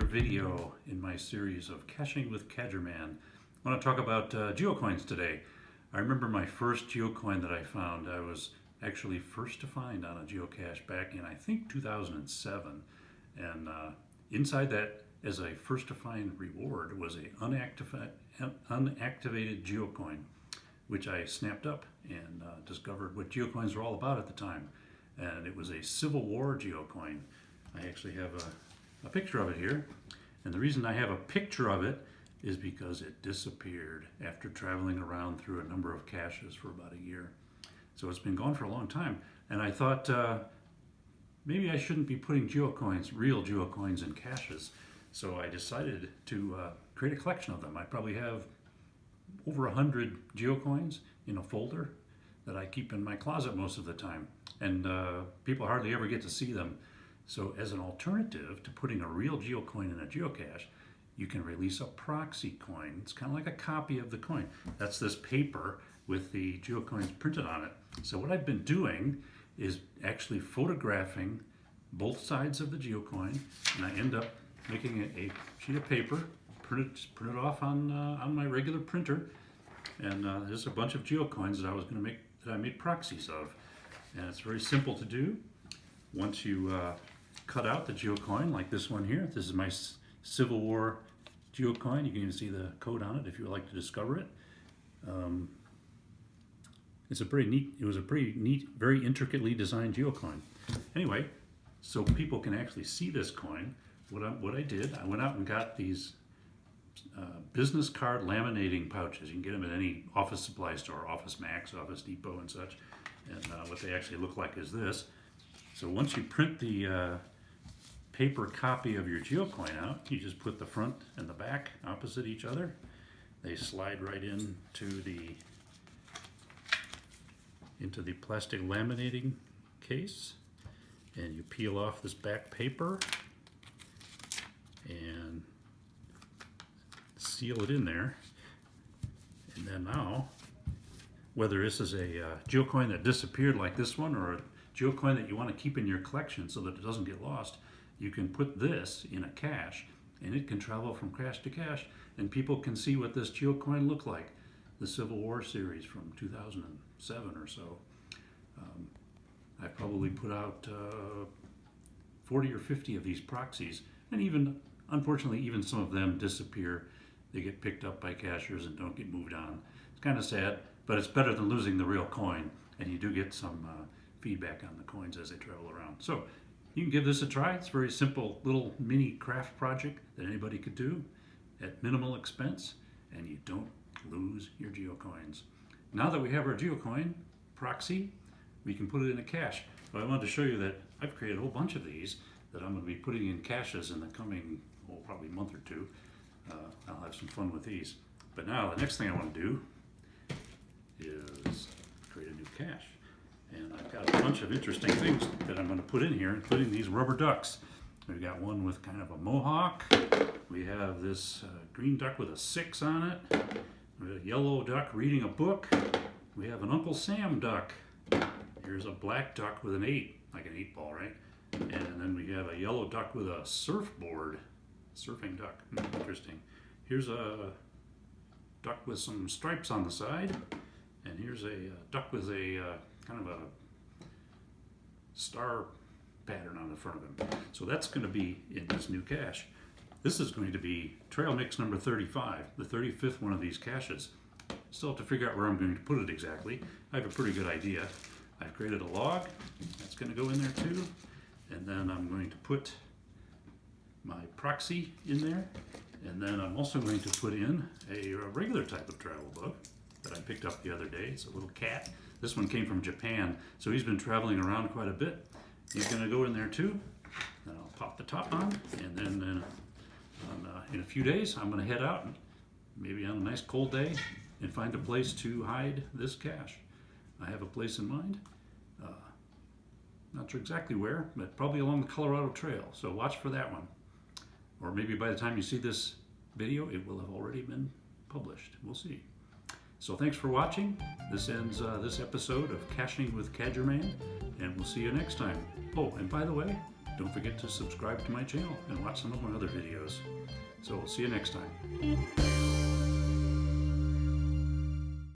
video in my series of Caching with Cadgerman. I want to talk about geocoins today. I remember my first geocoin that I found. I was actually first to find on a geocache back in, I think, 2007. And inside that, as a first to find reward, was a unactivated geocoin, which I snapped up and discovered what geocoins were all about at the time. And it was a Civil War geocoin. I actually have a picture of it here. And the reason I have a picture of it is because it disappeared after traveling around through a number of caches for about a year. So it's been gone for a long time. And I thought maybe I shouldn't be putting geocoins, real geocoins, in caches. So I decided to create a collection of them. I probably have over 100 geocoins in a folder that I keep in my closet most of the time. And people hardly ever get to see them. So as an alternative to putting a real geocoin in a geocache, you can release a proxy coin. It's kind of like a copy of the coin. That's this paper with the geocoins printed on it. So what I've been doing is actually photographing both sides of the geocoin, and I end up making a sheet of paper, print it off on my regular printer, and there's a bunch of geocoins that I was going to make, that I made proxies of. And it's very simple to do. Once you cut out the geocoin, like this one here, this is my Civil War geocoin. You can even see the code on it if you would like to discover it. It was a pretty neat, very intricately designed geocoin. Anyway, so people can actually see this coin, what I did, I went out and got these business card laminating pouches. You can get them at any office supply store, Office Max, Office Depot, and such. And what they actually look like is this. So once you print the paper copy of your geocoin out, you just put the front and the back opposite each other. They slide right into the plastic laminating case, and you peel off this back paper and seal it in there. And then now, whether this is a geocoin that disappeared like this one, or a geocoin that you want to keep in your collection so that it doesn't get lost, you can put this in a cache, and it can travel from cache to cache, and people can see what this geocoin looked like. The Civil War series from 2007 or so. I probably put out 40 or 50 of these proxies, and even, unfortunately, even some of them disappear. They get picked up by cachers and don't get moved on. It's kind of sad, but it's better than losing the real coin, and you do get some feedback on the coins as they travel around. So you can give this a try. It's a very simple little mini craft project that anybody could do at minimal expense, and you don't lose your geocoins. Now that we have our geocoin proxy, we can put it in a cache. But I wanted to show you that I've created a whole bunch of these that I'm going to be putting in caches in the coming, probably month or two. I'll have some fun with these. But now the next thing I want to do is create a new cache. And I've got a bunch of interesting things that I'm going to put in here, including these rubber ducks. We've got one with kind of a mohawk. We have this green duck with a 6 on it. We have a yellow duck reading a book. We have an Uncle Sam duck. Here's a black duck with an 8, like an 8-ball, right? And then we have a yellow duck with a surfboard. Surfing duck. Interesting. Here's a duck with some stripes on the side. And here's a duck with a kind of a star pattern on the front of him. So that's going to be in this new cache. This is going to be trail mix number 35, the 35th one of these caches. Still have to figure out where I'm going to put it exactly. I have a pretty good idea. I've created a log. That's going to go in there too. And then I'm going to put my proxy in there. And then I'm also going to put in a regular type of travel bug that I picked up the other day. It's a little cat. This one came from Japan, so he's been traveling around quite a bit. He's going to go in there too. Then I'll pop the top on, and then in a few days I'm going to head out, maybe on a nice cold day, and find a place to hide this cache. I have a place in mind. Not sure exactly where, but probably along the Colorado Trail, so watch for that one. Or maybe by the time you see this video, it will have already been published. We'll see. So thanks for watching. This ends this episode of Caching with Cadgerman, and we'll see you next time. Oh, and by the way, don't forget to subscribe to my channel and watch some of my other videos. So we'll see you next time.